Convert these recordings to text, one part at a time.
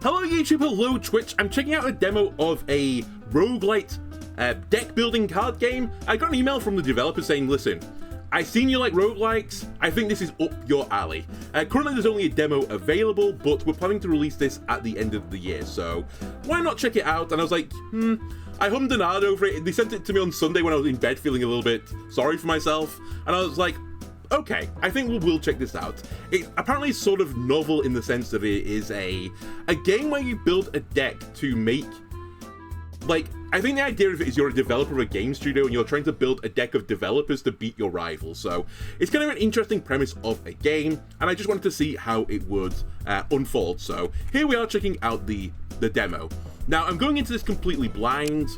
Hello YouTube, hello Twitch. I'm checking out a demo of a roguelike deck building card game. I got an email from the developer saying, listen, I've seen you like roguelikes, I think this is up your alley. Currently there's only a demo available, but we're planning to release this at the end of the year, so why not check it out? And I was like, I hummed and hawed over it. They sent it to me on Sunday when I was in bed feeling a little bit sorry for myself, and I was like, okay, I think we'll check this out. It apparently is sort of novel in the sense that it is a game where you build a deck to make, like, I think the idea of it is you're a developer of a game studio and you're trying to build a deck of developers to beat your rivals. So it's kind of an interesting premise of a game, and I just wanted to see how it would unfold. So here we are checking out the demo. Now I'm going into this completely blind.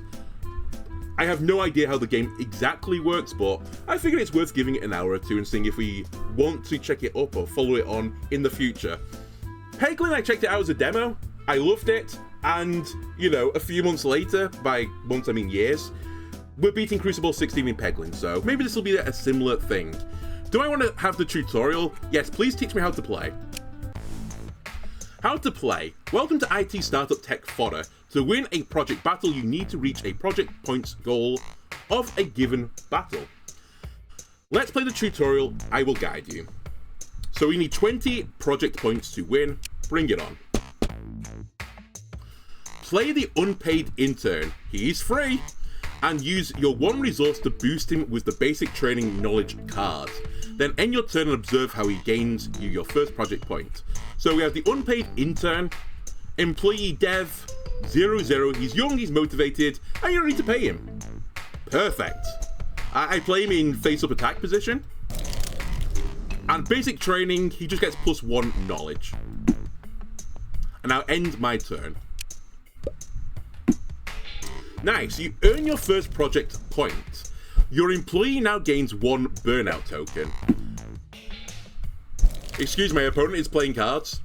I have no idea how the game exactly works, but I figured it's worth giving it an hour or two and seeing if we want to check it up or follow it on in the future. Peglin, I checked it out as a demo, I loved it, and, you know, a few months later, by months I mean years, we're beating Crucible 16 in Peglin, so maybe this will be a similar thing. Do I want to have the tutorial? Yes, please teach me how to play. How to play. Welcome to IT Startup Tech Fodder. To win a project battle, you need to reach a project points goal of a given battle. Let's play the tutorial, I will guide you. So we need 20 project points to win, bring it on. Play the unpaid intern, he is free, and use your one resource to boost him with the basic training knowledge card. Then end your turn and observe how he gains you your first project point. So we have the unpaid intern, employee dev, 00, he's young, he's motivated, and you don't need to pay him. Perfect. I play him in face-up attack position. And basic training, he just gets +1 knowledge. And now end my turn. Nice, you earn your first project point. Your employee now gains 1 burnout token. Excuse me, my opponent is playing cards.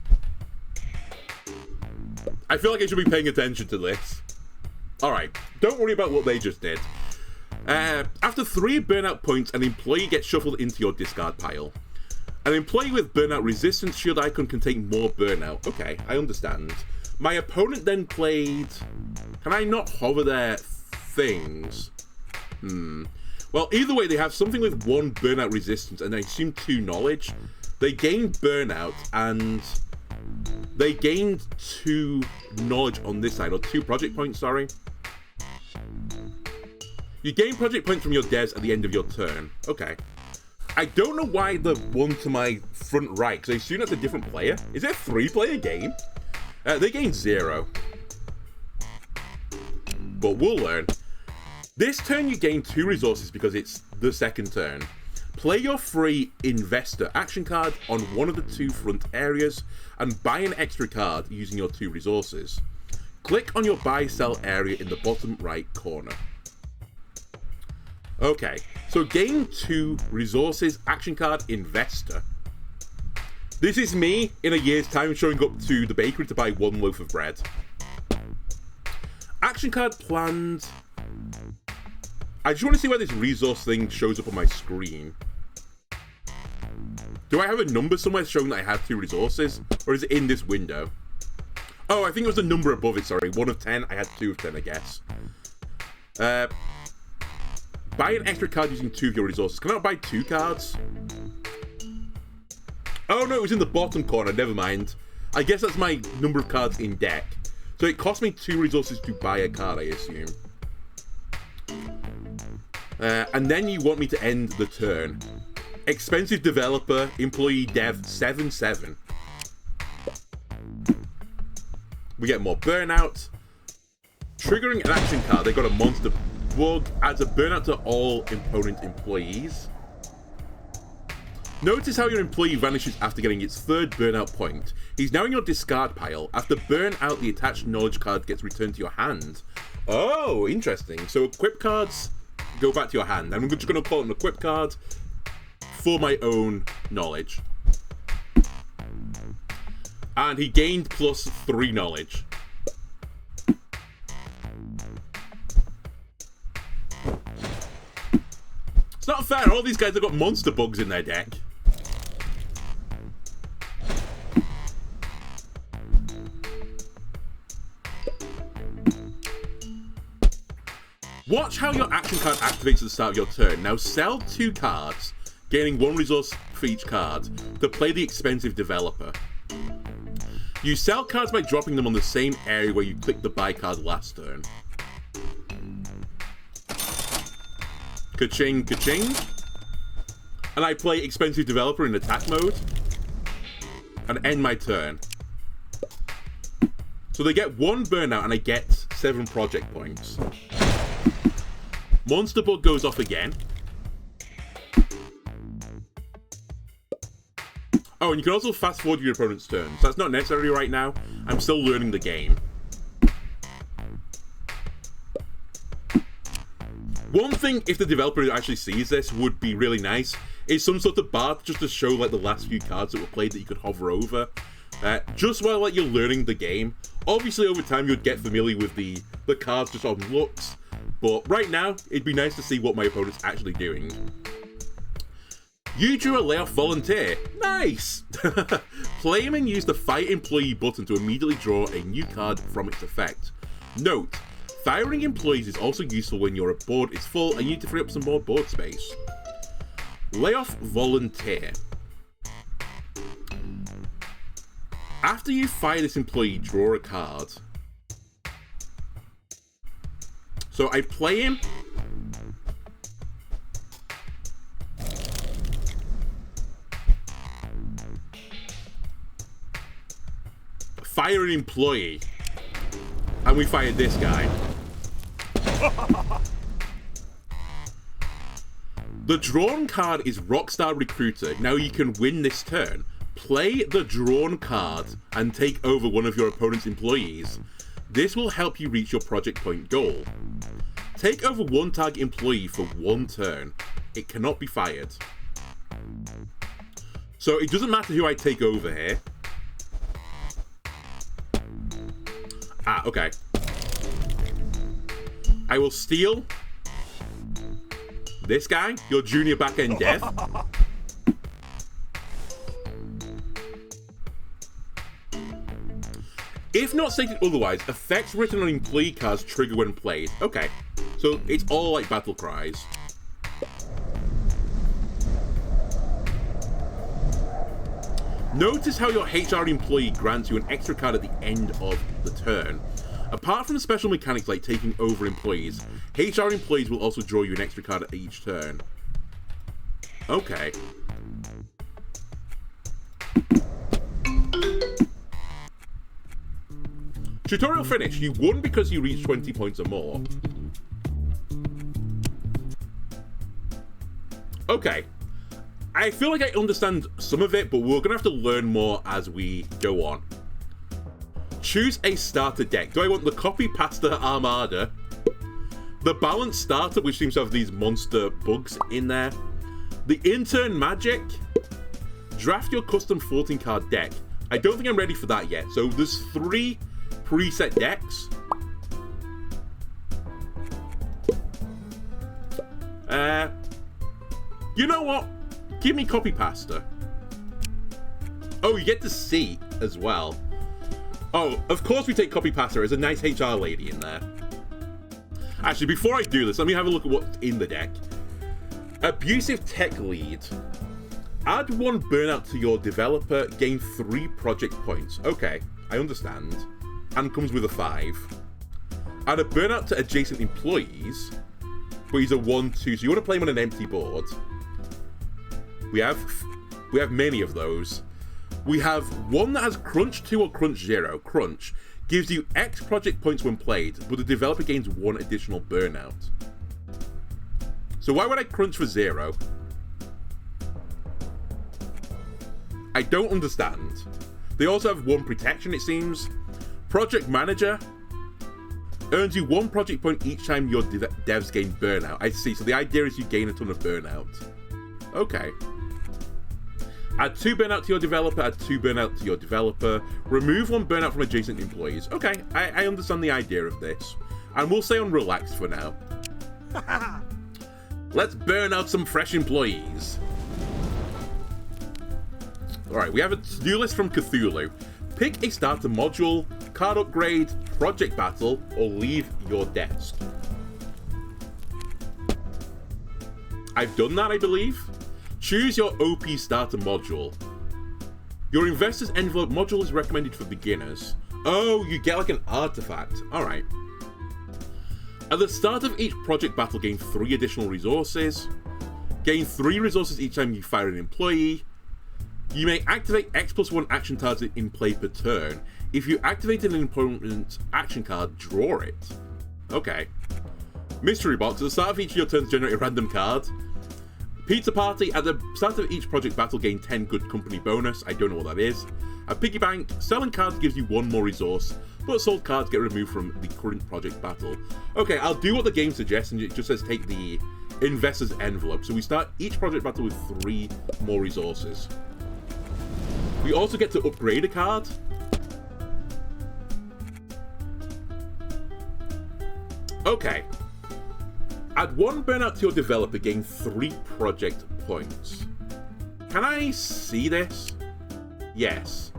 I feel like I should be paying attention to this. Alright, don't worry about what they just did. After 3 burnout points, an employee gets shuffled into your discard pile. An employee with burnout resistance shield icon can take more burnout. Okay, I understand. My opponent then played... Can I not hover their things? Well, either way, they have something with 1 burnout resistance and I assume 2 knowledge. They gained burnout and... They gained 2 knowledge on this side, or 2 project points, sorry. You gain project points from your devs at the end of your turn. Okay. I don't know why the one to my front right, because I assume that's a different player. Is it a 3-player game? They gained 0. But we'll learn. This turn you gain 2 resources because it's the second turn. Play your free investor action card on one of the 2 front areas and buy an extra card using your 2 resources. Click on your buy sell area in the bottom right corner. Okay, so gain 2 resources, action card, investor. This is me in a year's time showing up to the bakery to buy 1 loaf of bread. Action card planned. I just want to see where this resource thing shows up on my screen. Do I have a number somewhere showing that I have 2 resources? Or is it in this window? Oh, I think it was the number above it, sorry. 1 of 10, I had 2 of 10, I guess. Buy an extra card using 2 of your resources. Can I not buy 2 cards? Oh no, it was in the bottom corner, never mind. I guess that's my number of cards in deck. So it cost me 2 resources to buy a card, I assume. And then you want me to end the turn. Expensive developer, employee dev, 7-7. We get more burnout. Triggering an action card. They got a monster bug. Adds a burnout to all opponent employees. Notice how your employee vanishes after getting its 3rd burnout point. He's now in your discard pile. After burnout, the attached knowledge card gets returned to your hand. Oh, interesting. So equip cards go back to your hand. I'm just going to call it an equip card for my own knowledge. And he gained +3 knowledge. It's not fair, all these guys have got monster bugs in their deck. Watch how your action card activates at the start of your turn. Now sell 2 cards, gaining 1 resource for each card, to play the expensive developer. You sell cards by dropping them on the same area where you clicked the buy card last turn. Ka-ching, ka-ching. And I play expensive developer in attack mode. And end my turn. So they get 1 burnout and I get 7 project points. Monster Bug goes off again. Oh, and you can also fast forward your opponent's turn. So that's not necessary right now. I'm still learning the game. One thing, if the developer actually sees this, would be really nice, is some sort of bar just to show like the last few cards that were played that you could hover over. Just while like you're learning the game. Obviously over time you'd get familiar with the cards just on looks. But right now, it'd be nice to see what my opponent's actually doing. You drew a layoff volunteer. Nice! Play him and use the Fire Employee button to immediately draw a new card from its effect. Note, firing employees is also useful when your board is full and you need to free up some more board space. Layoff volunteer. After you fire this employee, draw a card. So I play him. Fire an employee. And we fired this guy. The drawn card is Rockstar Recruiter. Now you can win this turn. Play the drawn card and take over one of your opponent's employees. This will help you reach your project point goal. Take over 1 target employee for 1 turn. It cannot be fired. So it doesn't matter who I take over here. Ah, okay. I will steal this guy, your junior back-end dev. If not stated otherwise, effects written on employee cards trigger when played. Okay, so it's all like battle cries. Notice how your HR employee grants you an extra card at the end of the turn. Apart from special mechanics like taking over employees, HR employees will also draw you an extra card at each turn. Okay. Tutorial finished. You won because you reached 20 points or more. Okay. I feel like I understand some of it, but we're going to have to learn more as we go on. Choose a starter deck. Do I want the Copy Pasta Armada? The Balanced Starter, which seems to have these monster bugs in there. The Intern Magic. Draft your custom 14-card deck. I don't think I'm ready for that yet. So there's 3 preset decks. You know what? Give me Copy Pasta. Oh, you get to see as well. Oh, of course we take Copy Pasta. There's a nice HR lady in there. Actually, before I do this, let me have a look at what's in the deck. Abusive Tech Lead. Add 1 burnout to your developer, gain 3 project points. Okay, I understand. And comes with a 5. Add a burnout to adjacent employees, but he's a 1-2, so you want to play him on an empty board. We have many of those. We have one that has Crunch 2 or Crunch 0. Crunch gives you X project points when played, but the developer gains 1 additional burnout. So why would I Crunch for 0? I don't understand. They also have 1 protection, it seems. Project Manager earns you 1 project point each time your devs gain burnout. I see, so the idea is you gain a ton of burnout. Okay. Add 2 burnout to your developer, add 2 burnout to your developer. Remove 1 burnout from adjacent employees. Okay, I understand the idea of this. And we'll stay on relaxed for now. Let's burn out some fresh employees. Alright, we have a to-do list from Cthulhu. Pick a starter module, card upgrade, project battle, or leave your desk. I've done that, I believe. Choose your OP starter module. Your investor's envelope module is recommended for beginners. Oh, you get like an artifact. Alright. At the start of each project battle, gain 3 additional resources. Gain 3 resources each time you fire an employee. You may activate X+1 action cards in play per turn. If you activated an opponent's action card, draw it. Okay. Mystery box. At the start of each of your turns, generate a random card. Pizza party. At the start of each project battle, gain 10 good company bonus. I don't know what that is. A piggy bank. Selling cards gives you 1 more resource, but sold cards get removed from the current project battle. Okay, I'll do what the game suggests, and it just says take the investor's envelope. So we start each project battle with 3 more resources. We also get to upgrade a card. Okay. Add 1 burnout to your developer, gain 3 project points. Can I see this? Yes.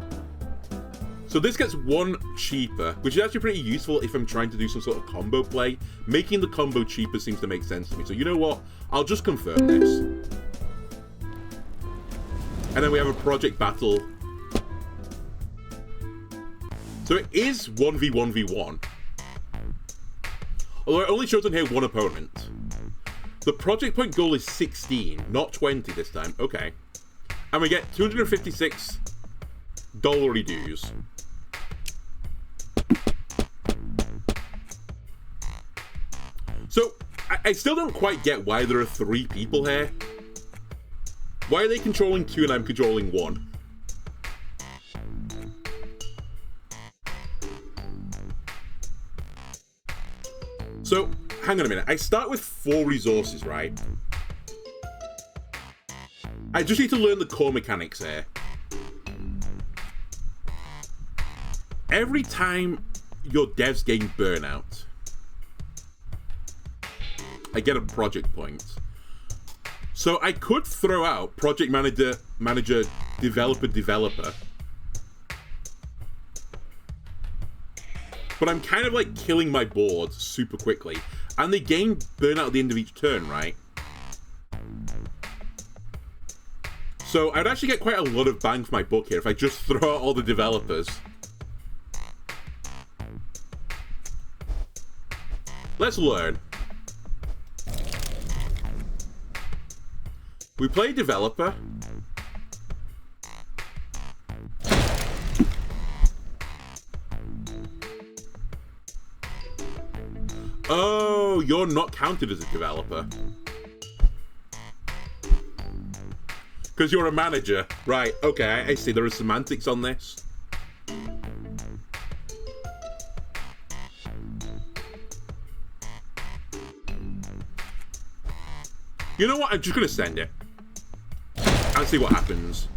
So this gets 1 cheaper, which is actually pretty useful if I'm trying to do some sort of combo play. Making the combo cheaper seems to make sense to me. So you know what? I'll just confirm this. And then we have a project battle. So it is 1v1v1. Although it only shows on here 1 opponent. The project point goal is 16, not 20 this time. Okay. And we get 256 dollary dues. So, I still don't quite get why there are 3 people here. Why are they controlling 2 and I'm controlling 1? So, hang on a minute. I start with 4 resources, right? I just need to learn the core mechanics here. Every time your devs gain burnout, I get a project point. So I could throw out project manager, developer. But I'm kind of like killing my board super quickly. And they gain burnout at the end of each turn, right? So I'd actually get quite a lot of bang for my buck here if I just throw out all the developers. Let's learn. We play developer. Oh, you're not counted as a developer. Because you're a manager. Right, okay, I see. There are semantics on this. You know what? I'm just going to send it. And see what happens.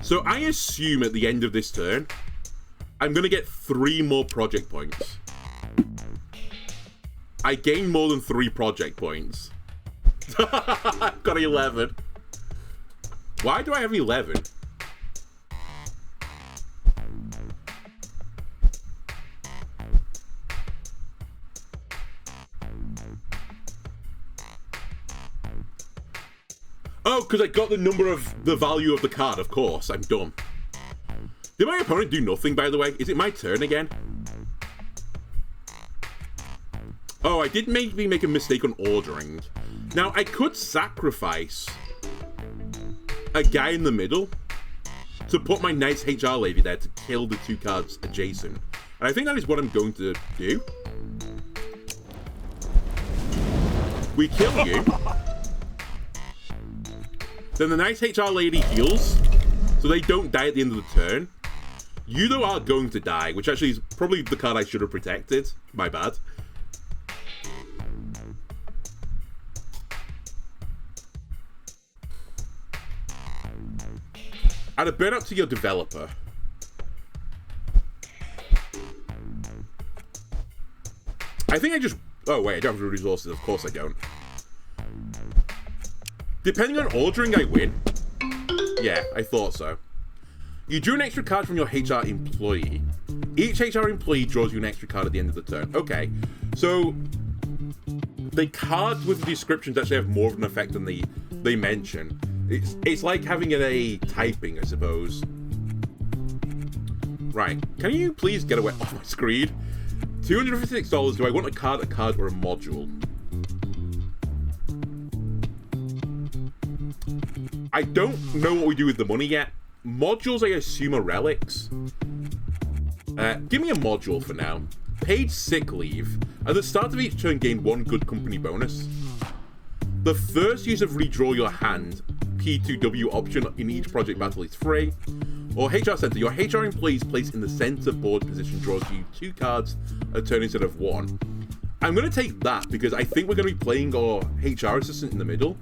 So I assume at the end of this turn, I'm going to get 3 more project points. I gain more than 3 project points. I've got 11. Why do I have 11? Oh, because I got the number of the value of the card, of course. I'm dumb. Did my opponent do nothing, by the way? Is it my turn again? Oh, I did maybe make a mistake on ordering. Now, I could sacrifice a guy in the middle to put my nice HR lady there to kill the 2 cards adjacent. And I think that is what I'm going to do. We kill you. Then the nice HR lady heals, so they don't die at the end of the turn. You, though, are going to die, which actually is probably the card I should have protected. My bad. Add a burnout to your developer. I think I just... Oh, wait, I don't have the resources. Of course I don't. Depending on ordering, I win. Yeah, I thought so. You drew an extra card from your HR employee. Each HR employee draws you an extra card at the end of the turn. Okay, so the cards with the descriptions actually have more of an effect than they mention. It's like having a typing, I suppose. Right, can you please get away off my screen? $256, do I want a card, or a module? I don't know what we do with the money yet. Modules, I assume, are relics. Give me a module for now. Paid sick leave. At the start of each turn, gain 1 good company bonus. The first use of redraw your hand, P2W option in each project battle is free. Or HR Center. Your HR employee's placed in the center board position draws you 2 cards a turn instead of 1. I'm going to take that because I think we're going to be playing our HR assistant in the middle.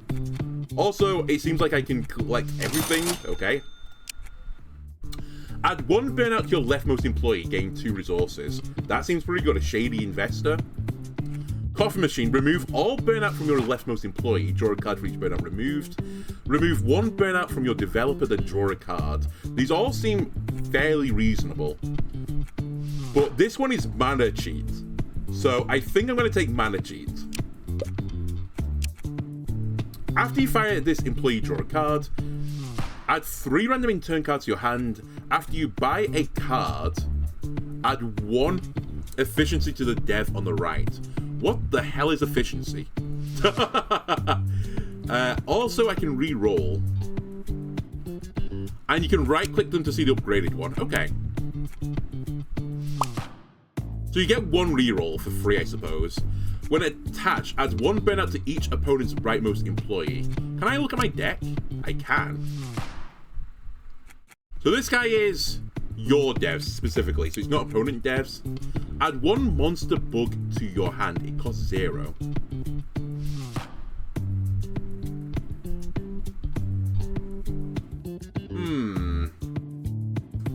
Also, it seems like I can collect everything. Okay. Add 1 burnout to your leftmost employee, gain 2 resources. That seems pretty good. A shady investor. Coffee machine. Remove all burnout from your leftmost employee. Draw a card for each burnout removed. Remove 1 burnout from your developer, then draw a card. These all seem fairly reasonable. But this one is mana cheat. So I think I'm going to take mana cheat. After you fire this employee, draw a card. Add 3 random in-turn cards to your hand. After you buy a card, add 1 efficiency to the dev on the right. What the hell is efficiency? Also, I can re-roll. And you can right-click them to see the upgraded one. Okay. So you get 1 re-roll for free, I suppose. When attached, adds 1 burnout to each opponent's rightmost employee. Can I look at my deck? I can. So this guy is your devs, specifically. So it's not opponent devs. Add 1 monster bug to your hand. It costs 0.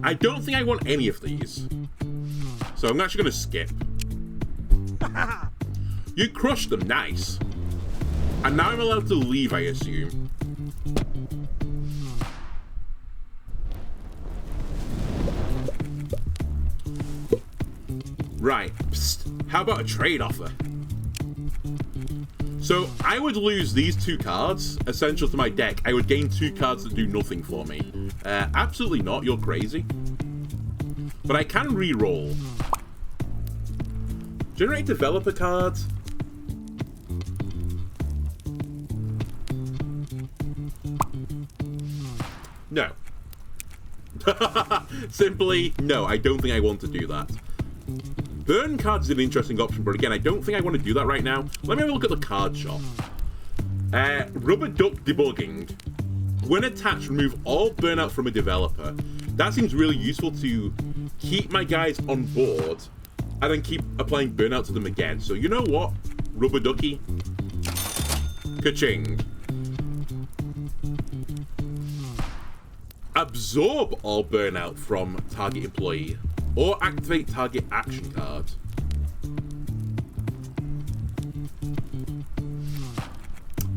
I don't think I want any of these. So I'm actually going to skip. You crushed them, nice. And now I'm allowed to leave, I assume. Right, psst. How about a trade offer? So I would lose these 2 cards, essential to my deck. I would gain 2 cards that do nothing for me. Absolutely not, you're crazy. But I can re-roll. Generate developer cards. No. Simply, no, I don't think I want to do that. Burn cards is an interesting option, but again, I don't think I want to do that right now. Let me have a look at the card shop. Rubber duck debugging. When attached, remove all burnout from a developer. That seems really useful to keep my guys on board and then keep applying burnout to them again. So you know what? Rubber ducky. Ka-ching. Absorb all burnout from target employee. Or activate target action card.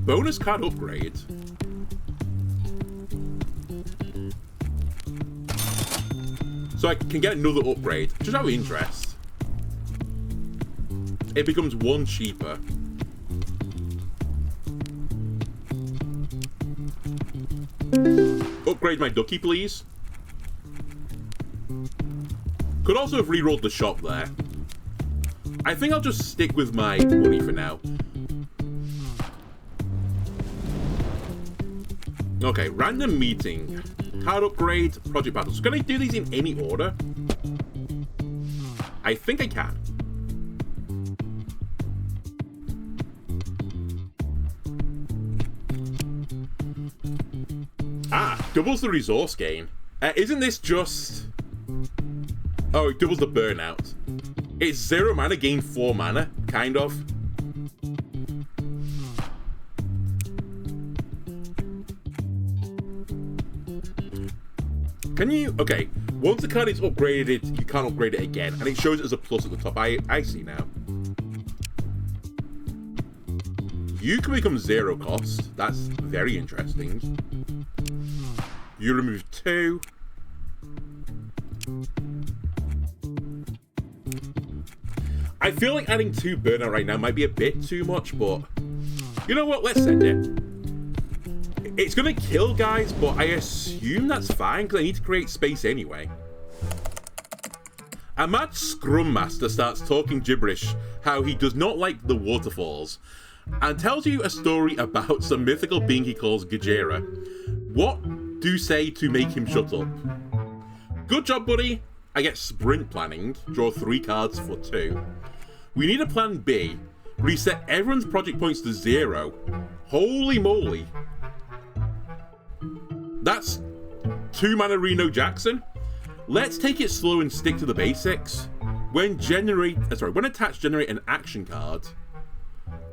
Bonus card upgrade. So I can get another upgrade. Just out of interest. It becomes 1 cheaper. Upgrade my ducky, please. Could also have re-rolled the shop there. I think I'll just stick with my money for now. Okay, random meeting. Card upgrade, project battles. Can I do these in any order? I think I can. Ah, doubles the resource gain. Isn't this just... Oh, it doubles the burnout. It's 0 mana, gain 4 mana, kind of. Can you... Okay, once the card is upgraded, you can't upgrade it again, and it shows it as a plus at the top. I see now. You can become 0 cost. That's very interesting. You remove 2. I feel like adding 2 burnout right now might be a bit too much, but you know what? Let's send it. It's gonna kill guys, but I assume that's fine because I need to create space anyway. A mad Scrum Master starts talking gibberish how he does not like the waterfalls and tells you a story about some mythical being he calls Gajera. What do say to make him shut up? Good job, buddy. I get sprint planning, draw 3 cards for 2. We need a plan B. Reset everyone's project points to 0. Holy moly. That's 2 mana Reno Jackson. Let's take it slow and stick to the basics. When attached, generate an action card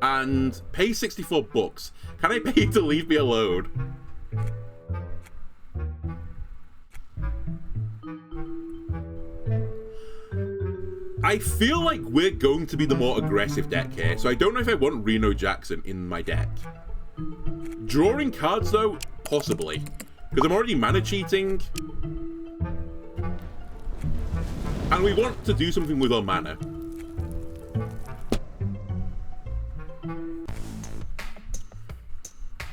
and pay 64 bucks. Can I pay to leave me alone? I feel like we're going to be the more aggressive deck here, so I don't know if I want Reno Jackson in my deck. Drawing cards though, possibly, because I'm already mana cheating. And we want to do something with our mana.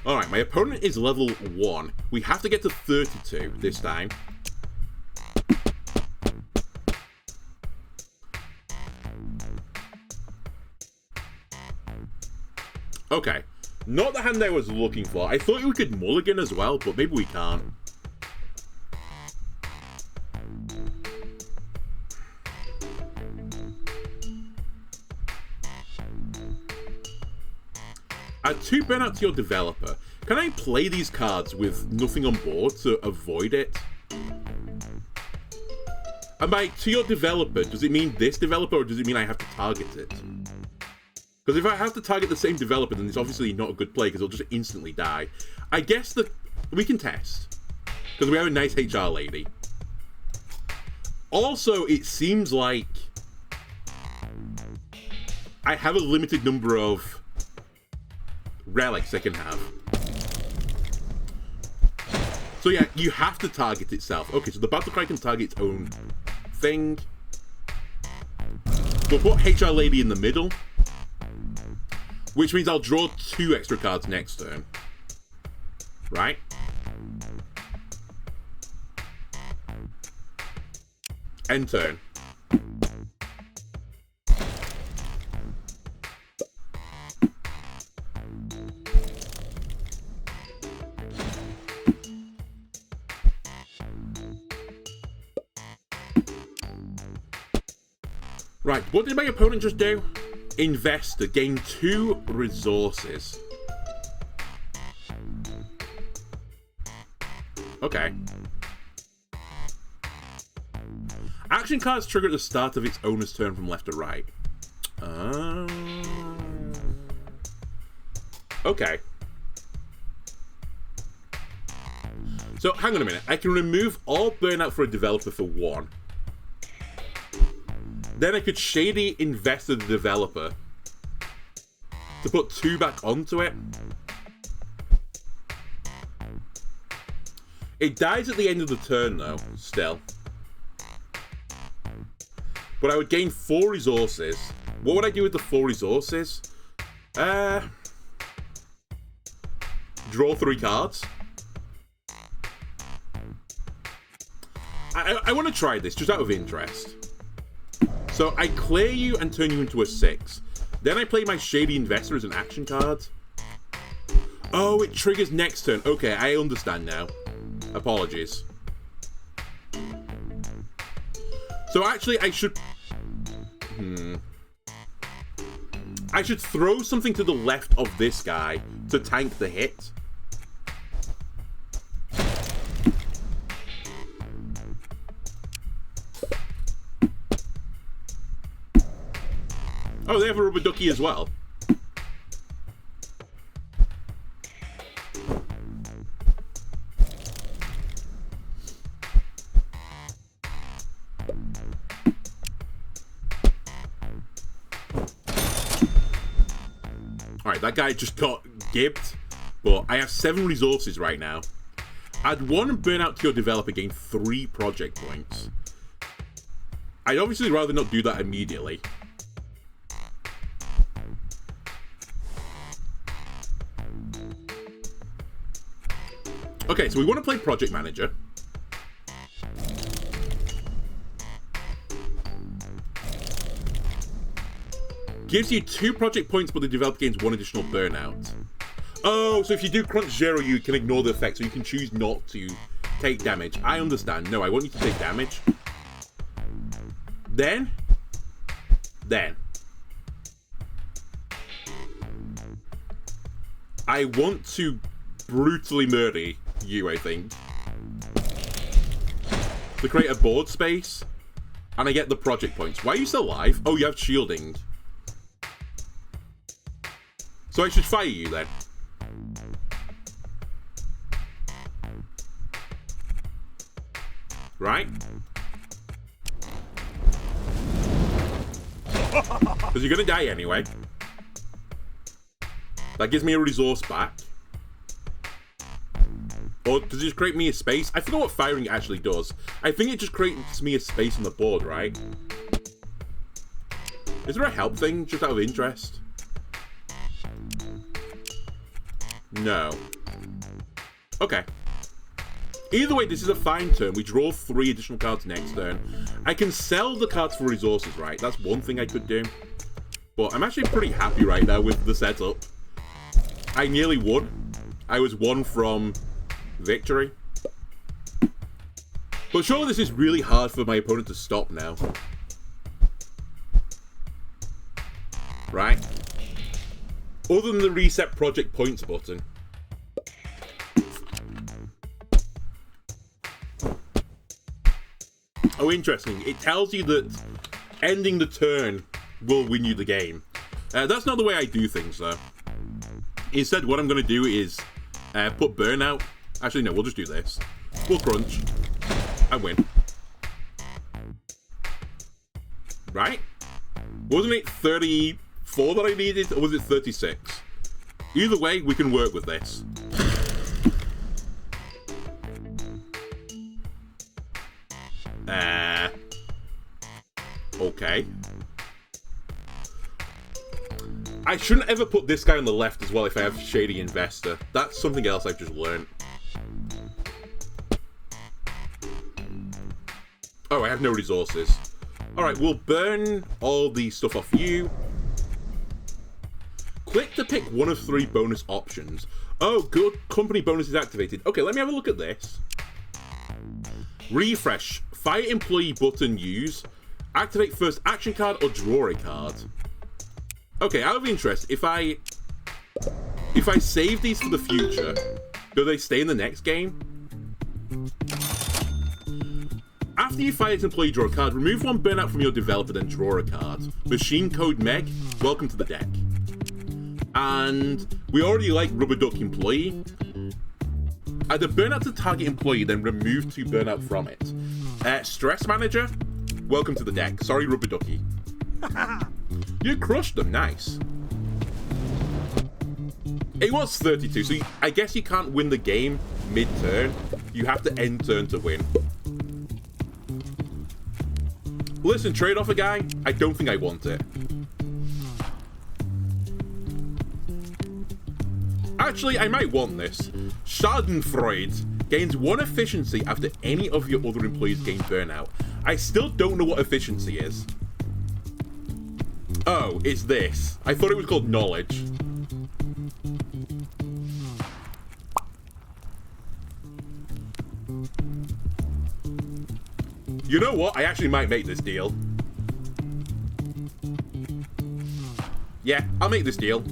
Alright, my opponent is level 1. We have to get to 32 this time. Okay, not the hand I was looking for. I thought we could mulligan as well, but maybe we can't. Add 2 burnout to your developer. Can I play these cards with nothing on board to avoid it? And by to your developer, does it mean this developer or does it mean I have to target it? Because if I have to target the same developer, then it's obviously not a good play because it'll just instantly die. I guess that we can test. Because we have a nice HR lady. Also, it seems like I have a limited number of relics I can have. So yeah, you have to target itself. Okay, so the battlecry can target its own thing. We'll put HR Lady in the middle, which means I'll draw 2 extra cards next turn. Right? End turn. Right, what did my opponent just do? Investor, gain 2 resources. Okay. Action cards trigger at the start of its owner's turn from left to right. Okay. So, hang on a minute. I can remove all burnout for a developer for 1. Then I could shady investor the developer to put 2 back onto it. It dies at the end of the turn though, still. But I would gain 4 resources. What would I do with the 4 resources? Draw 3 cards. I want to try this just out of interest. So I clear you and turn you into a 6. Then I play my Shady Investor as an action card. Oh, it triggers next turn. Okay, I understand now. Apologies. So actually, I should... I should throw something to the left of this guy to tank the hit. Oh, they have a rubber ducky as well. Alright, that guy just got gibbed, but I have 7 resources right now. Add 1 burnout to your developer, gain 3 project points. I'd obviously rather not do that immediately. Okay, so we want to play Project Manager. Gives you 2 project points, but the developer gains 1 additional burnout. Oh, so if you do Crunch 0, you can ignore the effect, so you can choose not to take damage. I understand. No, I want you to take damage. Then. I want to brutally murder you, I think. To create a board space. And I get the project points. Why are you still alive? Oh, you have shielding. So I should fire you then. Right? Because you're gonna die anyway. That gives me a resource back. Or does it just create me a space? I forgot what firing actually does. I think it just creates me a space on the board, right? Is there a help thing, just out of interest? No. Okay. Either way, this is a fine turn. We draw 3 additional cards next turn. I can sell the cards for resources, right? That's one thing I could do. But I'm actually pretty happy right now with the setup. I nearly won. I was 1 from victory. But surely this is really hard for my opponent to stop now. Right? Other than the reset project points button. Oh, interesting. It tells you that ending the turn will win you the game. That's not the way I do things, though. Instead, what I'm going to do is put burnout. Actually, no, we'll just do this. We'll crunch. I win. Right? Wasn't it 34 that I needed, or was it 36? Either way, we can work with this. Okay. I shouldn't ever put this guy on the left as well if I have Shady Investor. That's something else I've just learned. Oh, I have no resources. Alright, we'll burn all the stuff off you. Click to pick one of 3 bonus options. Oh, good. Company bonus is activated. Okay, let me have a look at this. Refresh. Fire employee button use. Activate first action card or draw a card. Okay, out of interest, if I save these for the future, do they stay in the next game? After you fire its employee, draw a card. Remove 1 burnout from your developer, then draw a card. Machine Code Meg, welcome to the deck. And we already like Rubber Duck Employee. Add a burnout to target employee, then remove 2 burnout from it. Stress Manager, welcome to the deck. Sorry, Rubber Ducky. You crushed them, nice. It was 32, so I guess you can't win the game mid-turn. You have to end turn to win. Listen, trade off a guy? I don't think I want it. Actually, I might want this. Schadenfreude gains 1 efficiency after any of your other employees gain burnout. I still don't know what efficiency is. Oh, it's this. I thought it was called knowledge. You know what? I actually might make this deal. Yeah, I'll make this deal.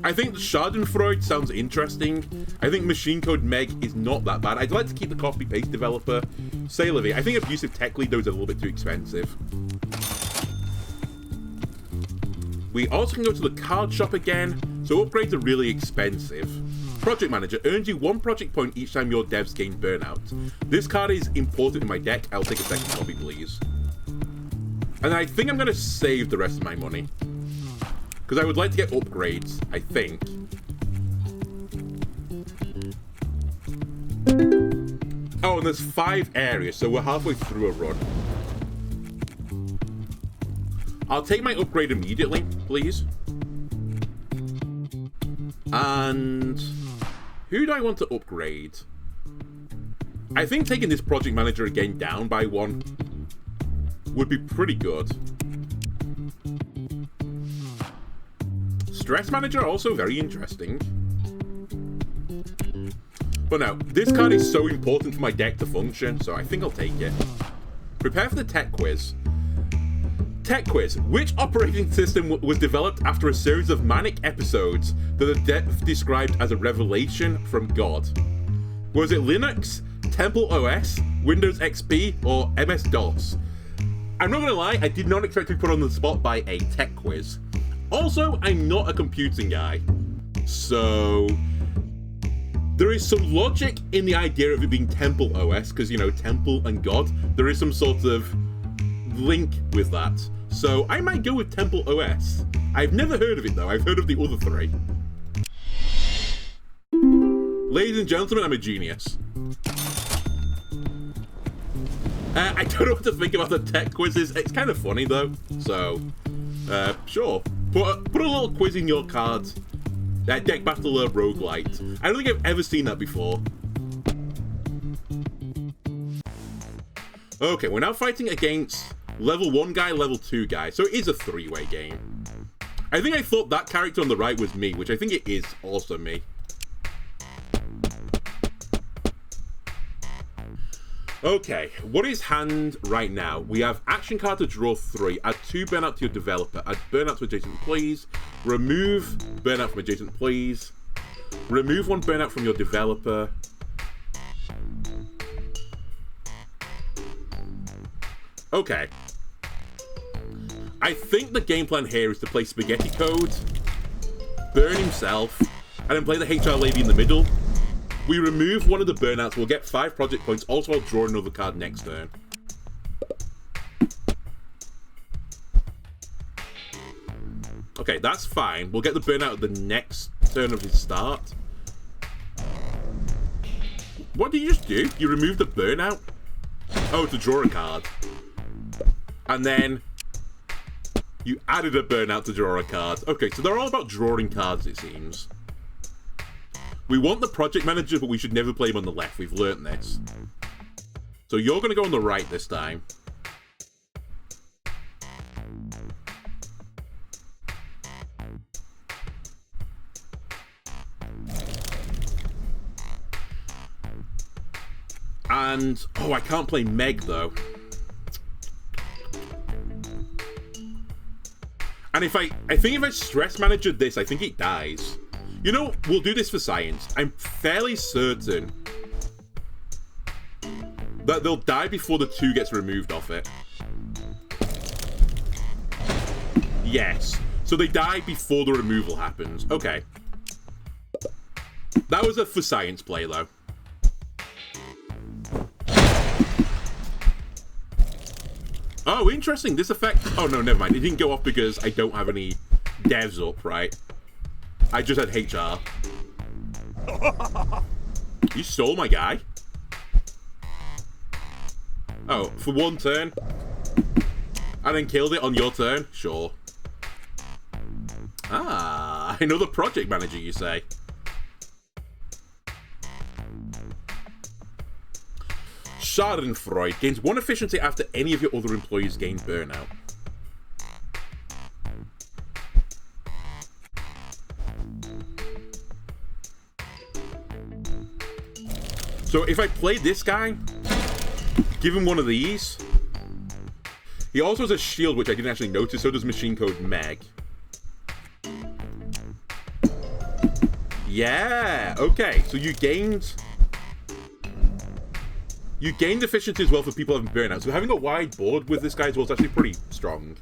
I think the Schadenfreude sounds interesting. I think Machine Code Meg is not that bad. I'd like to keep the copy-paste developer. Say Livy. I think Abusive Tech Lead, though, is a little bit too expensive. We also can go to the card shop again, so upgrades are really expensive. Project Manager earns you 1 project point each time your devs gain burnout. This card is important in my deck. I'll take a second copy, please. And I think I'm going to save the rest of my money. Because I would like to get upgrades, I think. Oh, and there's 5 areas, so we're halfway through a run. I'll take my upgrade immediately, please. And who do I want to upgrade? I think taking this project manager again down by 1 would be pretty good. Stress manager, also very interesting. But no, this card is so important for my deck to function, so I think I'll take it. Prepare for the tech quiz. Tech quiz. Which operating system was developed after a series of manic episodes that the deck described as a revelation from God? Was it Linux, Temple OS, Windows XP, or MS-DOS? I'm not gonna lie, I did not expect to be put on the spot by a tech quiz. Also, I'm not a computing guy, so there is some logic in the idea of it being Temple OS, because, you know, Temple and God, there is some sort of link with that. So I might go with Temple OS. I've never heard of it though, I've heard of the other 3. Ladies and gentlemen, I'm a genius. I don't know what to think about the tech quizzes. It's kind of funny though, so sure. Put a little quiz in your cards. Deck battler roguelite. I don't think I've ever seen that before. Okay, we're now fighting against level 1 guy, level 2 guy, so it is a 3-way game. I think I thought that character on the right was me, which I think it is also me. Okay, what is hand right now? We have action card to draw 3, add 2 burnout to your developer, add burnout to adjacent employees, remove burnout from adjacent employees, remove 1 burnout from your developer. Okay. I think the game plan here is to play Spaghetti Code, burn himself, and then play the HR lady in the middle. We remove 1 of the burnouts, we'll get 5 project points, also I'll draw another card next turn. Okay, that's fine. We'll get the burnout at the next turn of his start. What did you just do? You removed the burnout? Oh, to draw a card. And then you added a burnout to draw a card. Okay, so they're all about drawing cards, it seems. We want the project manager, but we should never play him on the left. We've learnt this. So you're going to go on the right this time. And, oh, I can't play Meg, though. And if I think if I stress managered this, I think it dies. You know, we'll do this for science. I'm fairly certain that they'll die before the 2 gets removed off it. Yes. So they die before the removal happens. Okay. That was a for science play, though. Oh, interesting. This effect... Oh, no, never mind. It didn't go off because I don't have any devs up, right? I just had HR. You stole my guy? Oh, for 1 turn? And then killed it on your turn? Sure. Ah, another project manager, you say? Schadenfreude gains 1 efficiency after any of your other employees gain burnout. So if I play this guy, give him 1 of these. He also has a shield, which I didn't actually notice, so does Machine Code Meg. Yeah, okay, so you gained efficiency as well for people having burnout. So having a wide board with this guy as well is actually pretty strong.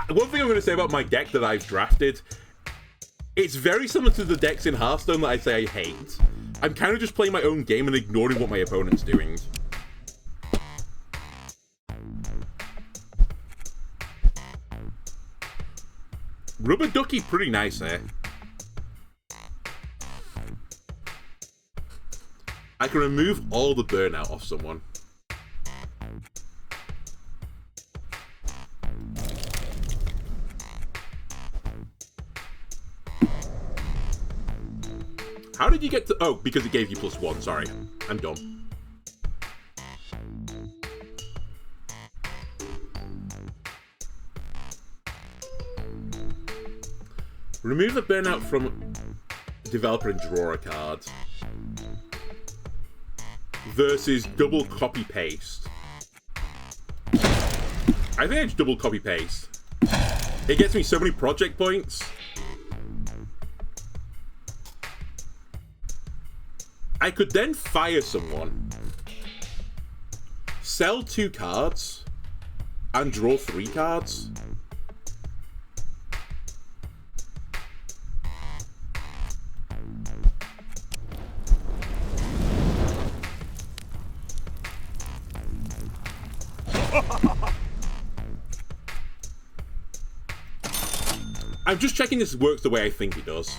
One thing I'm going to say about my deck that I've drafted, it's very similar to the decks in Hearthstone that I say I hate. I'm kind of just playing my own game and ignoring what my opponent's doing. Rubber Ducky, pretty nice there. I can remove all the burnout off someone. How did you get to... Oh, because it gave you +1. Sorry. I'm dumb. Remove the burnout from developer and draw a card. Versus double copy paste. I think I just double copy paste. It gets me so many project points. I could then fire someone, sell 2 cards, and draw 3 cards. I'm just checking this works the way I think it does.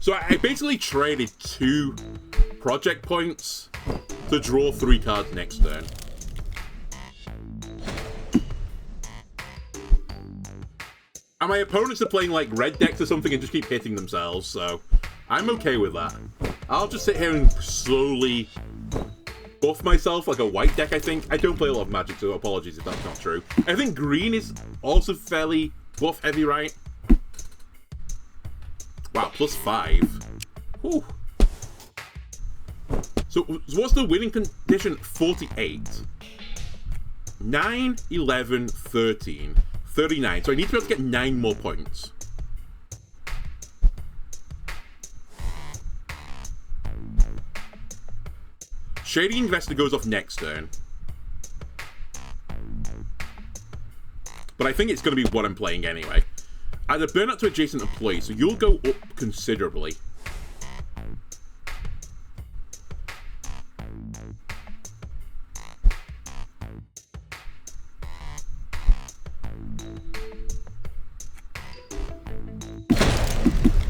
So I basically traded 2 project points to draw 3 cards next turn. And my opponents are playing like red decks or something and just keep hitting themselves, so I'm okay with that. I'll just sit here and slowly buff myself like a white deck, I think. I don't play a lot of Magic, so apologies if that's not true. I think green is also fairly buff heavy, right? Wow, +5. Whew. So what's the winning condition? 48. 9, 11, 13, 39. So I need to be able to get 9 more points. Shady Investor goes off next turn. But I think it's going to be what I'm playing anyway. Add a burnout to adjacent employees, so you'll go up considerably.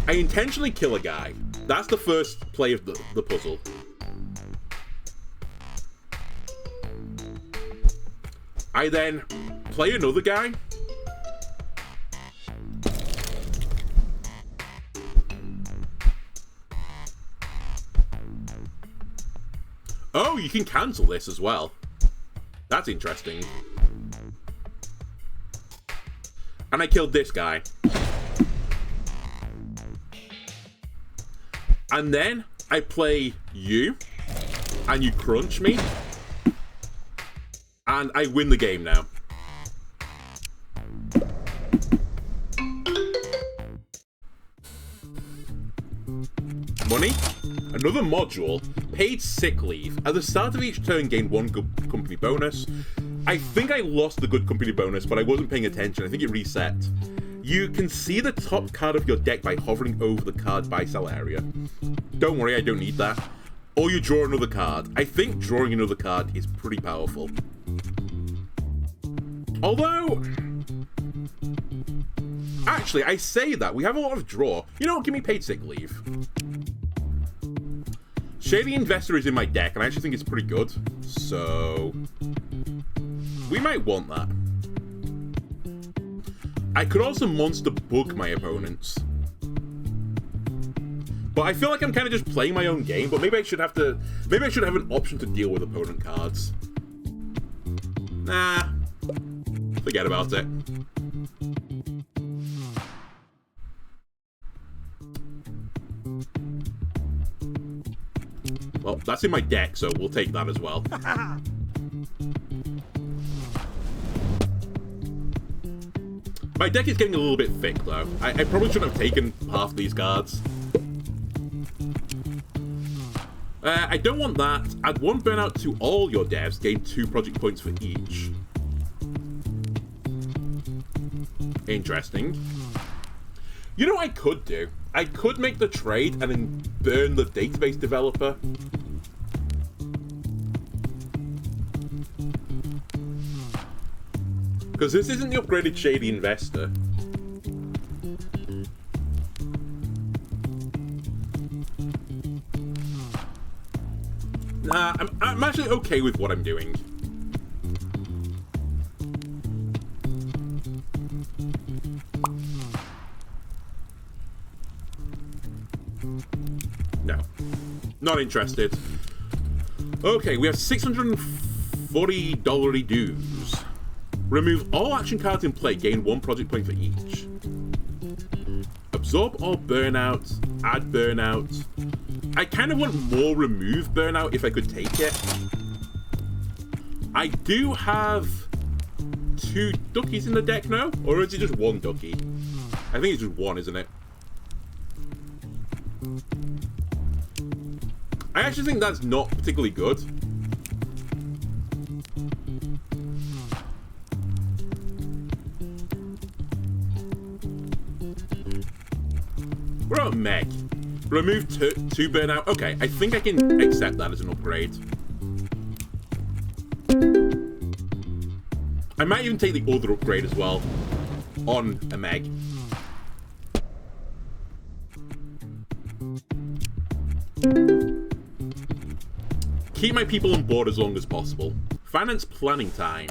I intentionally kill a guy. That's the first play of the puzzle. I then play another guy. Oh, you can cancel this as well. That's interesting. And I killed this guy. And then I play you, and you crunch me, and I win the game now. Money. Another module. Paid sick leave. At the start of each turn, gain 1 good company bonus. I think I lost the good company bonus, but I wasn't paying attention. I think it reset. You can see the top card of your deck by hovering over the card buy-sell area. Don't worry, I don't need that. Or you draw another card. I think drawing another card is pretty powerful. Although... Actually, I say that. We have a lot of draw. You know what? Give me paid sick leave. Shady Investor is in my deck, and I actually think it's pretty good. So... we might want that. I could also monster bug my opponents. But I feel like I'm kind of just playing my own game, but maybe I should have to... maybe I should have an option to deal with opponent cards. Nah. Forget about it. Well, that's in my deck, so we'll take that as well. My deck is getting a little bit thick, though. I probably shouldn't have taken half these cards. I don't want that. Add 1 burnout to all your devs. Gain 2 project points for each. Interesting. You know what I could do? I could make the trade and then burn the database developer. Because this isn't the upgraded Shady Investor. Nah, I'm actually okay with what I'm doing. Not interested. Okay, we have $640 dues. Remove all action cards in play. Gain 1 project point for each. Absorb all burnout. Add burnout. I kind of want more remove burnout if I could take it. I do have 2 duckies in the deck now, or is it just 1 ducky? I think it's just 1, isn't it? I actually think that's not particularly good. What about Meg? Remove 2 burnout. Okay, I think I can accept that as an upgrade. I might even take the other upgrade as well on a Meg. Keep my people on board as long as possible. Finance planning time.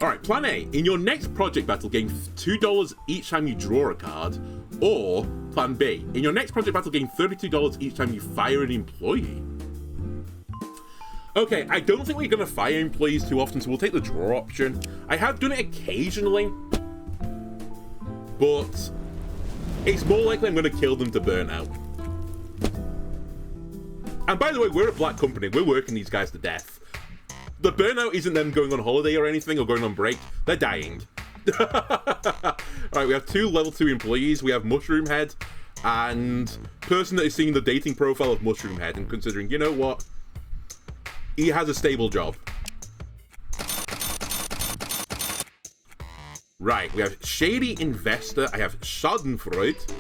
Alright, plan A. In your next project battle, gain $2 each time you draw a card. Or, plan B. In your next project battle, gain $32 each time you fire an employee. Okay, I don't think we're going to fire employees too often, so we'll take the draw option. I have done it occasionally, but it's more likely I'm going to kill them to burnout. And by the way, we're a black company. We're working these guys to death. The burnout isn't them going on holiday or anything, or going on break. They're dying. Alright, we have 2 level 2 employees. We have Mushroom Head and person that is seeing the dating profile of Mushroom Head and considering, you know what? He has a stable job. Right, we have Shady Investor. I have Schadenfreude.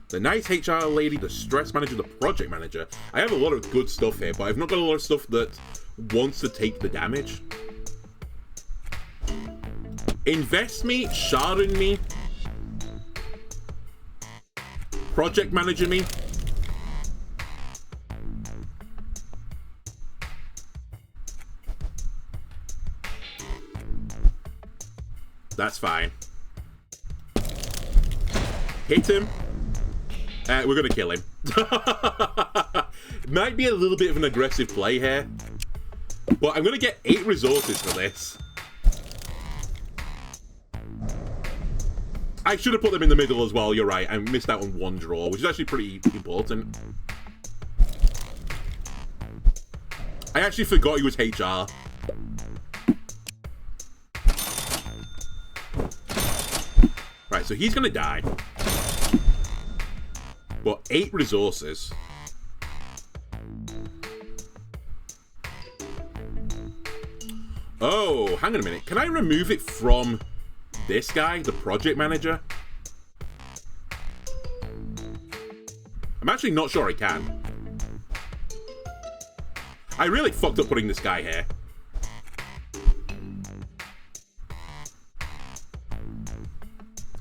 The nice HR lady, the stress manager, the project manager. I have a lot of good stuff here, but I've not got a lot of stuff that wants to take the damage. Invest me, Schaden me. Project manager me. That's fine. Hit him. We're gonna kill him. Might be a little bit of an aggressive play here, but I'm gonna get 8 resources for this. I should have put them in the middle as well, you're right. I missed out on 1 draw, which is actually pretty important. I actually forgot he was HR. Right, so he's gonna die. But 8 resources. Oh, hang on a minute. Can I remove it from this guy, the project manager? I'm actually not sure I can. I really fucked up putting this guy here.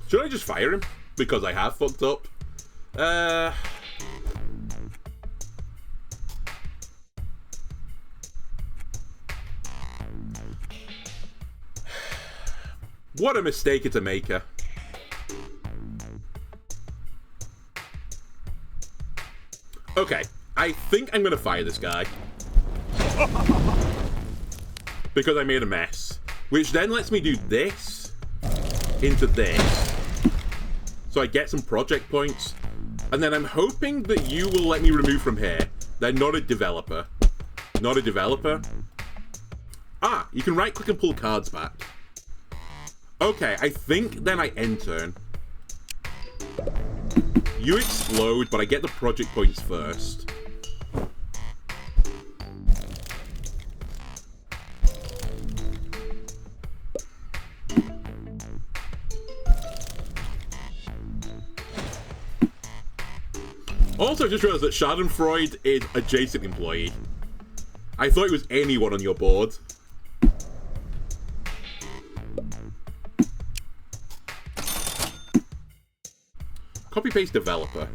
Should I just fire him? Because I have fucked up. What a mistake it's a maker. Okay, I think I'm gonna fire this guy. Because I made a mess. Which then lets me do this into this. So I get some project points. And then I'm hoping that you will let me remove from here. They're not a developer. Not a developer. Ah, you can right click and pull cards back. Okay, I think then I end turn. You explode, but I get the project points first. Also, I just realized that Schadenfreude is adjacent employee. I thought it was anyone on your board. Copy-paste developer.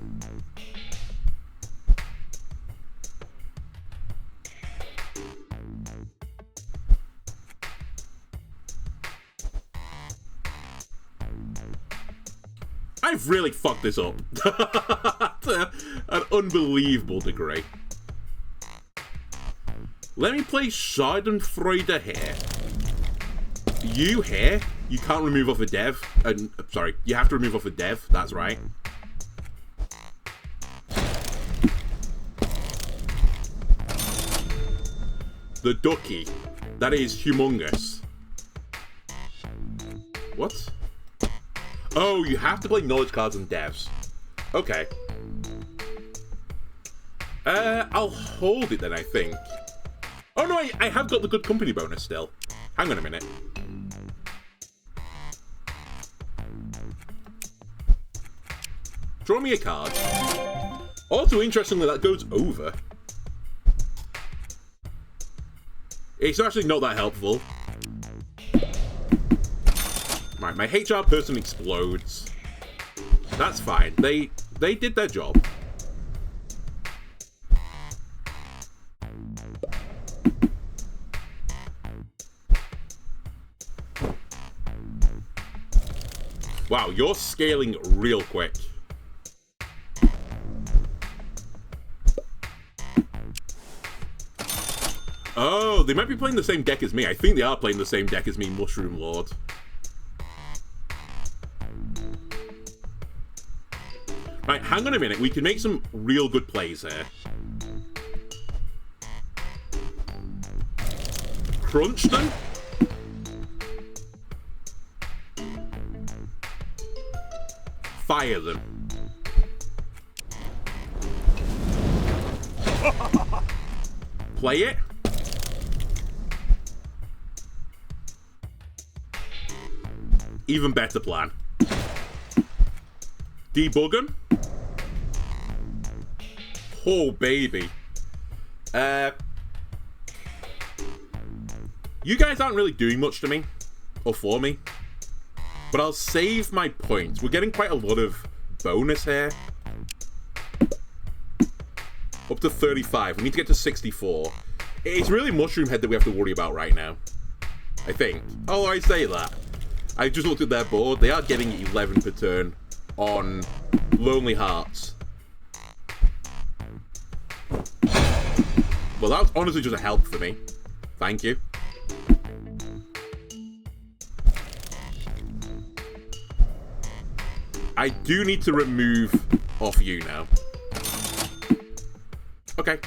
I've really fucked this up. To an unbelievable degree. Let me play Schadenfreude here. You here, you can't remove off a dev. Sorry, you have to remove off a dev, that's right. The ducky. That is humongous. What? Oh, you have to play knowledge cards and devs. Okay. I'll hold it then, I think. Oh no, I have got the good company bonus still. Hang on a minute. Draw me a card. Also, interestingly, that goes over. It's actually not that helpful. Right, my HR person explodes. That's fine. They did their job. Wow, you're scaling real quick. Oh, they might be playing the same deck as me. I think they are playing the same deck as me, Mushroom Lord. Right, hang on a minute. We can make some real good plays here. Crunch them. Fire them. Play it. Even better plan. Debug them. Oh, baby. You guys aren't really doing much to me. Or for me. But I'll save my points. We're getting quite a lot of bonus here. Up to 35. We need to get to 64. It's really Mushroom Head that we have to worry about right now. I think. Oh, I say that. I just looked at their board. They are getting 11 per turn on Lonely Hearts. Well, that's honestly just a help for me. Thank you. I do need to remove off you now. Okay.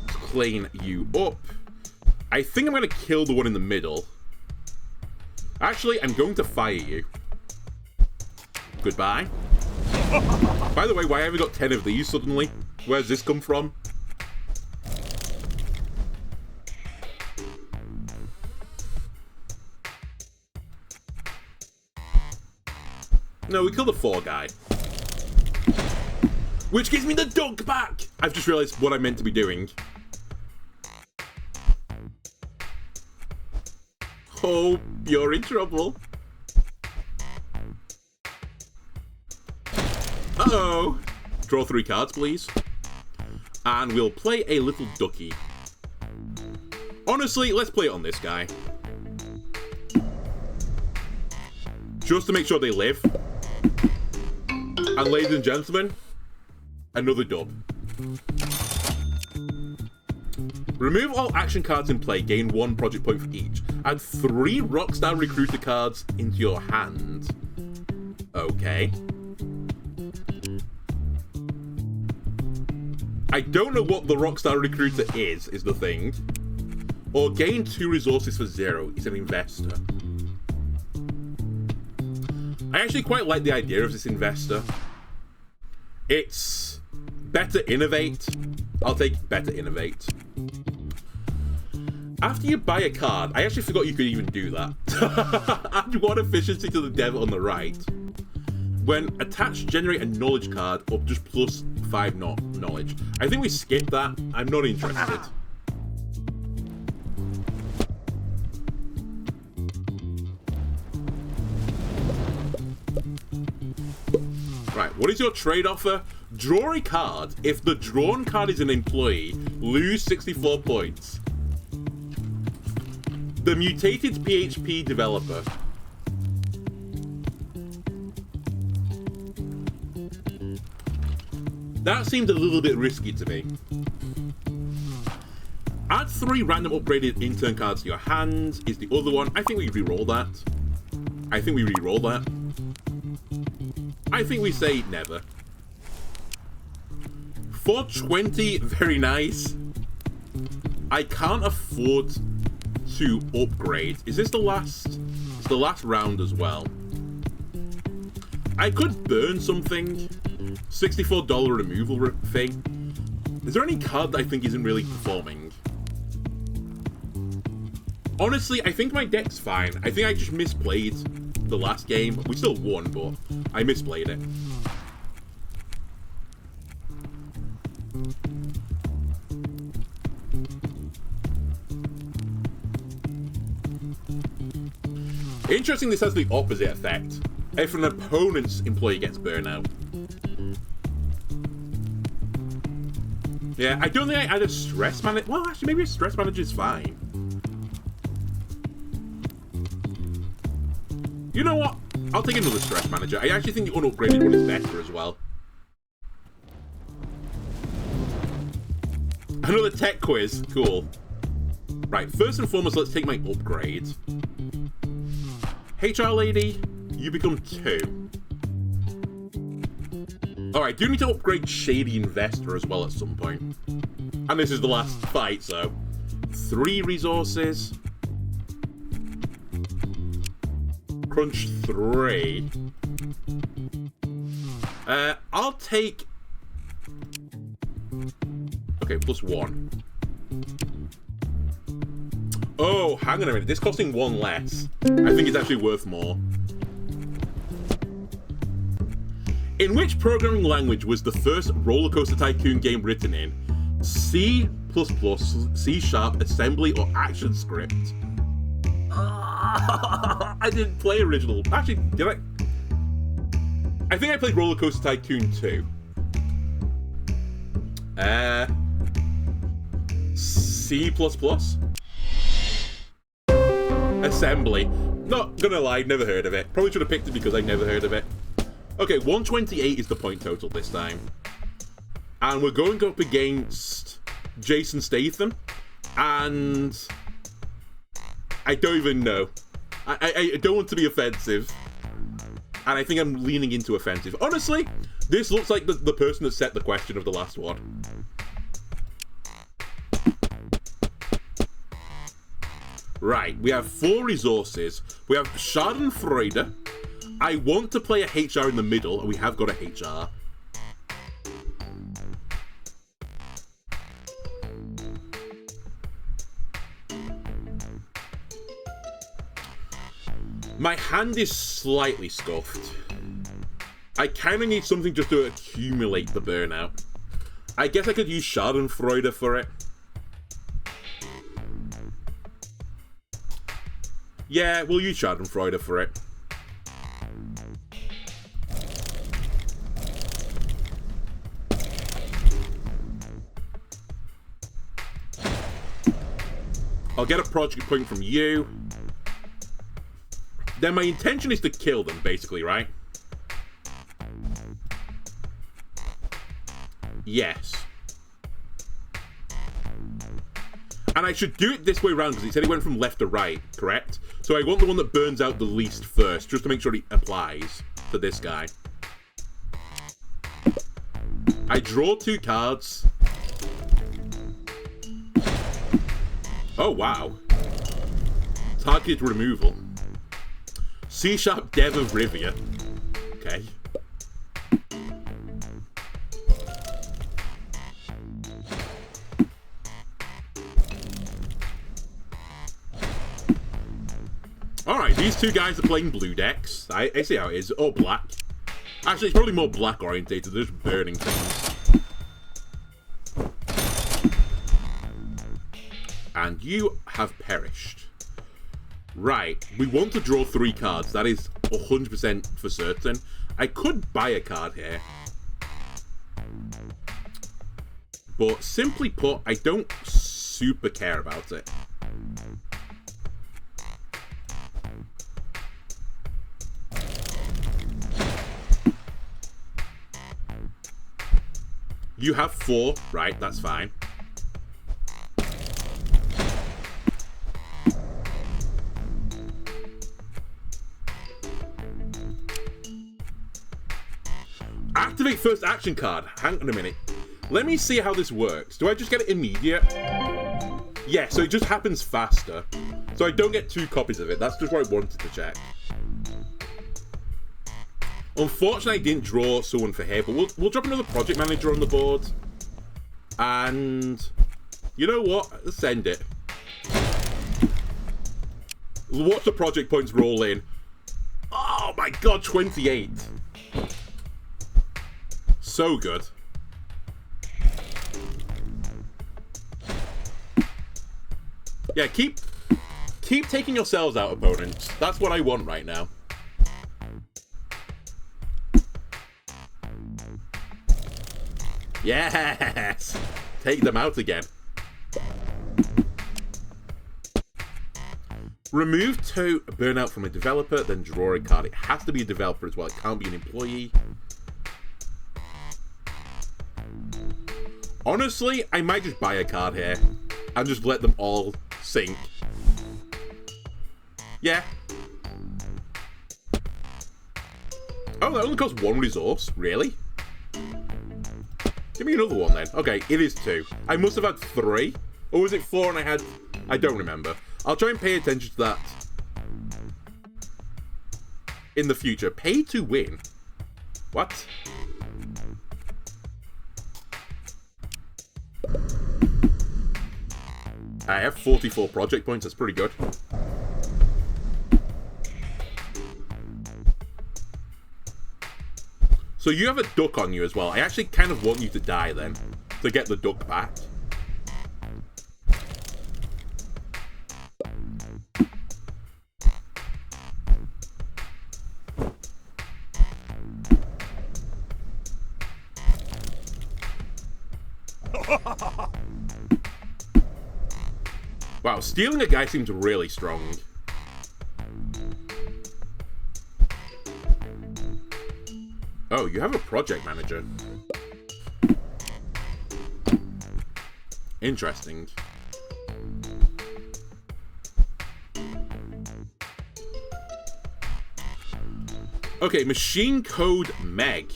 Clean you up. I think I'm going to kill the one in the middle. Actually, I'm going to fire you. Goodbye. By the way, why have we got 10 of these suddenly? Where's this come from? No, we killed the 4 guy. Which gives me the duck back! I've just realised what I meant to be doing. Oh, you're in trouble. Uh-oh. Draw 3 cards, please. And we'll play a little ducky. Honestly, let's play it on this guy. Just to make sure they live. And ladies and gentlemen, another dub. Remove all action cards in play, gain 1 project point for each. Add 3 Rockstar Recruiter cards into your hand. Okay. I don't know what the Rockstar Recruiter is the thing. Or gain 2 resources for 0. It's an investor. I actually quite like the idea of this investor. It's better innovate. I'll take better innovate. After you buy a card, I actually forgot you could even do that. Add 1 efficiency to the dev on the right. When attached, generate a knowledge card up just plus 5 knowledge. I think we skipped that. I'm not interested. Right, what is your trade offer? Draw a card. If the drawn card is an employee, lose 64 points. The mutated PHP developer. That seemed a little bit risky to me. Add 3 random upgraded intern cards to your hand is the other one. I think we re-roll that. I think we re-roll that. I think we say never. 420, very nice. I can't afford to upgrade. Is this the last? It's the last round as well. I could burn something. $64 removal thing. Is there any card that I think isn't really performing? Honestly, I think my deck's fine. I think I just misplayed the last game. We still won, but I misplayed it. Interesting, this has the opposite effect. If an opponent's employee gets burnout. Yeah, I don't think I add a stress manager. Well, actually, maybe a stress manager is fine. You know what? I'll take another stress manager. I actually think the unupgraded one is better as well. Another tech quiz. Cool. Right, first and foremost, let's take my upgrade. HR lady, you become 2. Alright, do need to upgrade Shady Investor as well at some point. And this is the last fight, so 3 resources. Crunch 3. I'll take... Okay, +1. Oh, hang on a minute. This costing 1 less. I think it's actually worth more. In which programming language was the first Roller Coaster Tycoon game written in? C++, C#, assembly, or ActionScript? I didn't play original. Actually, did I? I think I played Roller Coaster Tycoon 2. C++? Assembly. Not gonna lie, never heard of it. Probably should have picked it because I never heard of it. Okay, 128 is the point total this time. And we're going up against Jason Statham. And I don't even know. I don't want to be offensive. And I think I'm leaning into offensive. Honestly, this looks like the person that set the question of the last one. Right, we have 4 resources. We have Schadenfreude. I want to play a HR in the middle, and we have got a HR. My hand is slightly scuffed. I kind of need something just to accumulate the burnout. I guess I could use Schadenfreude for it. Yeah, we'll use Schadenfreude for it. I'll get a project point from you. Then my intention is to kill them, basically, right? Yes. And I should do it this way around because he said he went from left to right, correct? So I want the one that burns out the least first, just to make sure it applies to this guy. I draw 2 cards. Oh, wow. Target removal. C-sharp Dev of Rivia. Okay. Alright, these 2 guys are playing blue decks. I see how it is. Or black. Actually, it's probably more black orientated. They're just burning things. And you have perished. Right, we want to draw 3 cards. That is 100% for certain. I could buy a card here. But simply put, I don't super care about it. You have 4. Right, that's fine. Activate first action card. Hang on a minute. Let me see how this works. Do I just get it immediate? Yeah, so it just happens faster. So I don't get 2 copies of it. That's just what I wanted to check. Unfortunately, I didn't draw someone for here, but we'll drop another project manager on the board. And you know what? Let's send it. Watch the project points roll in. Oh my god, 28. So good. Yeah, keep taking yourselves out, opponents. That's what I want right now. Yes! Take them out again. Remove to burnout from a developer, then draw a card. It has to be a developer as well. It can't be an employee. Honestly, I might just buy a card here and just let them all sink. Yeah. Oh, that only costs 1 resource? Really? Give me another one then. Okay, it is 2. I must have had 3. Or was it 4 and I had... I don't remember. I'll try and pay attention to that in the future. Pay to win? What? I have 44 project points. That's pretty good. So you have a duck on you as well. I actually kind of want you to die then, to get the duck back. Wow, stealing a guy seems really strong. Oh, you have a project manager. Interesting. Okay, machine code Meg.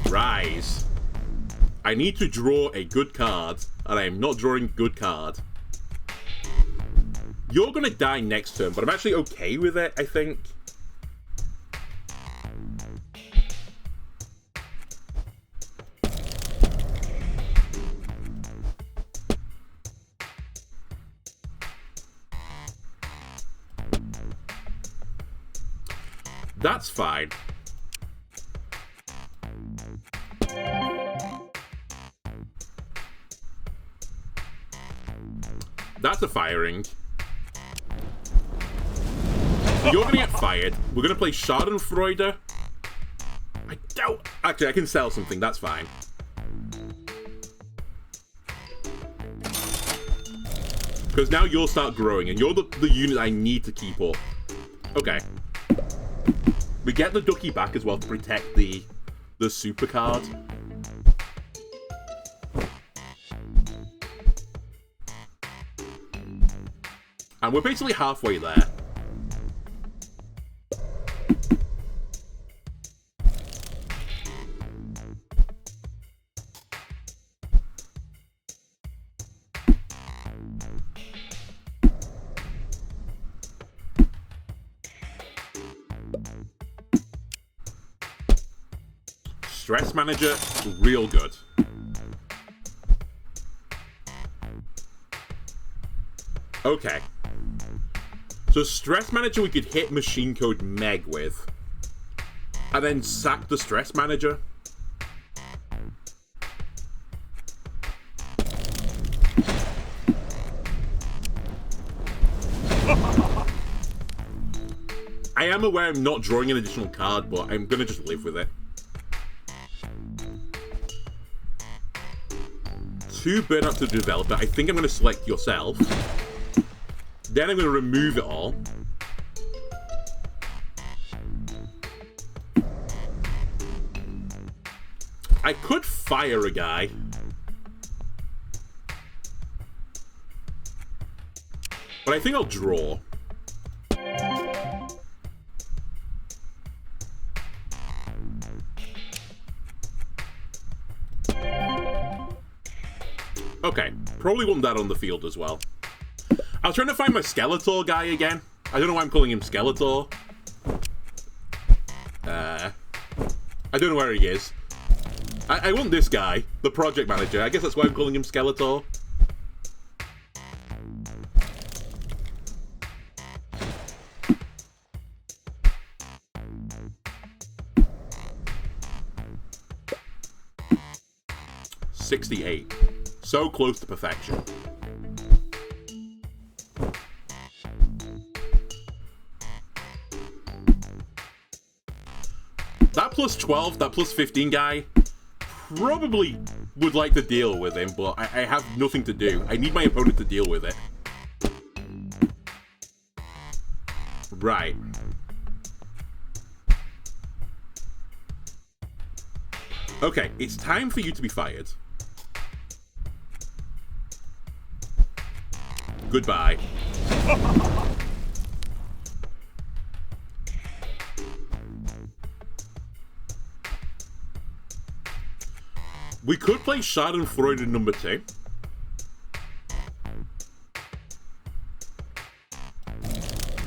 Rise. I need to draw a good card, and I am not drawing a good card. You're gonna die next turn, but I'm actually okay with it, I think. That's fine. That's a firing. So you're gonna get fired. We're gonna play Schadenfreude. I don't... Actually, I can sell something. That's fine. Because now you'll start growing, and you're the unit I need to keep up. Okay. We get the ducky back as well to protect the super card. And we're basically halfway there. Stress manager, real good. Okay. So stress manager we could hit machine code Meg with. And then sack the stress manager. I am aware I'm not drawing an additional card, but I'm gonna just live with it. 2 burnout to the developer. I think I'm going to select yourself. Then I'm going to remove it all. I could fire a guy. But I think I'll draw. Okay, probably want that on the field as well. I was trying to find my Skeletor guy again. I don't know why I'm calling him Skeletor. I don't know where he is. I want this guy, the project manager. I guess that's why I'm calling him Skeletor. $68. So close to perfection. That plus 12, that plus 15 guy, probably would like to deal with him, but I have nothing to do. I need my opponent to deal with it. Right. Okay, it's time for you to be fired. Goodbye. We could play Schadenfreude number 2.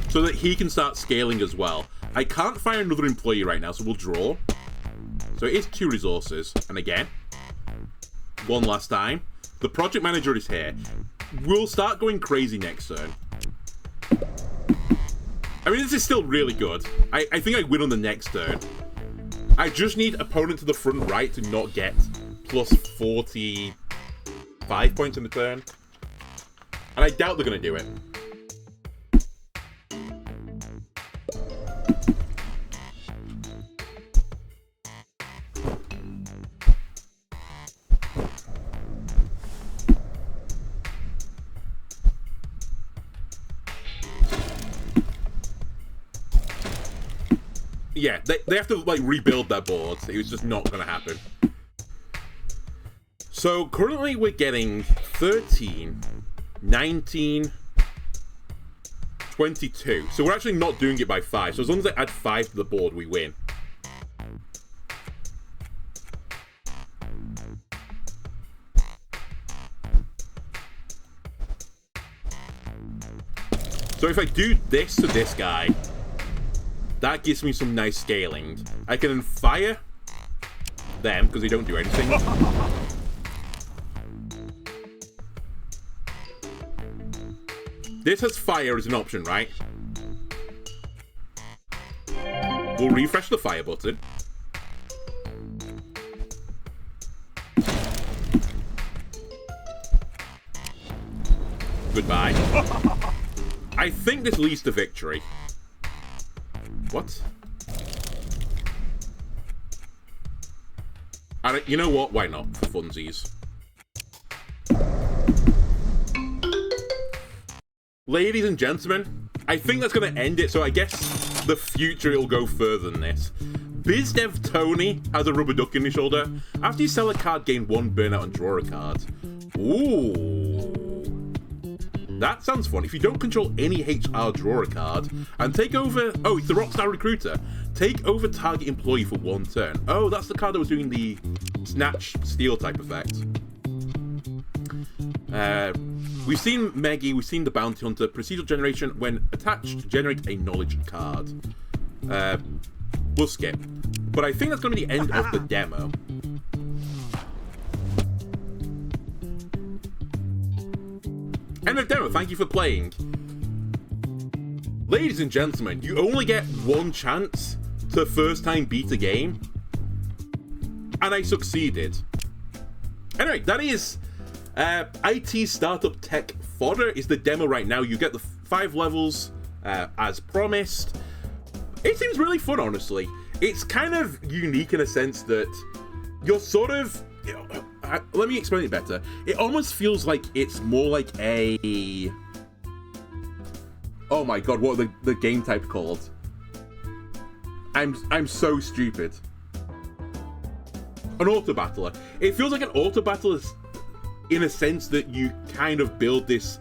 So that he can start scaling as well. I can't find another employee right now, so we'll draw. So it is 2 resources. And again, one last time. The project manager is here. We'll start going crazy next turn. I mean, this is still really good. I think I win on the next turn. I just need opponent to the front right to not get plus 45 points in the turn. And I doubt they're going to do it. Yeah, they have to, like, rebuild their board. It was just not going to happen. So, currently we're getting 13, 19, 22. So we're actually not doing it by 5. So as long as I add 5 to the board, we win. So if I do this to this guy, that gives me some nice scaling. I can fire them, because they don't do anything. This has fire as an option, right? We'll refresh the fire button. Goodbye. I think this leads to victory. What? You know what? Why not? For funsies. Ladies and gentlemen, I think that's going to end it, so I guess the future it'll go further than this. BizDev Tony has a rubber duck in his shoulder. After you sell a card, gain 1 burnout and draw a card. Ooh. That sounds fun. If you don't control any HR, draw a card. And take over... Oh, it's the Rockstar Recruiter. Take over target employee for 1 turn. Oh, that's the card that was doing the Snatch Steal type effect. We've seen Meggy, we've seen the Bounty Hunter. Procedural generation, when attached, generate a knowledge card. We'll skip. But I think that's going to be the end of the demo. End of demo, thank you for playing. Ladies and gentlemen, you only get 1 chance to first time beat a game. And I succeeded. Anyway, that is... IT Startup Tech Fodder is the demo right now. You get the 5 levels as promised. It seems really fun, honestly. It's kind of unique in a sense that you're sort of... let me explain it better. It almost feels like it's more like a... Oh my god, what are the game type called? I'm so stupid. an auto battler. It feels like an auto battler in a sense that you kind of build this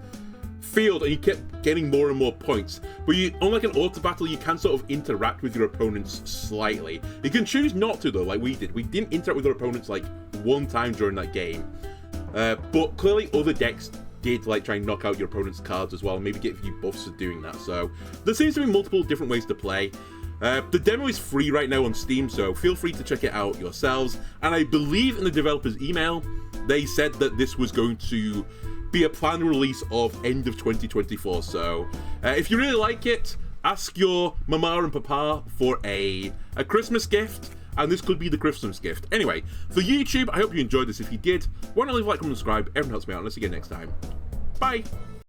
field and you kept getting more and more points, but unlike an auto battle, you can sort of interact with your opponents slightly. You can choose not to though, like we did. We didn't interact with our opponents like one time during that game, but clearly other decks did like try and knock out your opponent's cards as well, and maybe get a few buffs for doing that. So there seems to be multiple different ways to play. The demo is free right now on Steam, so feel free to check it out yourselves. And I believe in the developer's email, they said that this was going to be a planned release of end of 2024. So if you really like it, ask your mama and papa for a Christmas gift, and this could be the Christmas gift. Anyway, for YouTube, I hope you enjoyed this. If you did, why not leave a like, comment, and subscribe? Everyone helps me out, and let's see you again next time. Bye!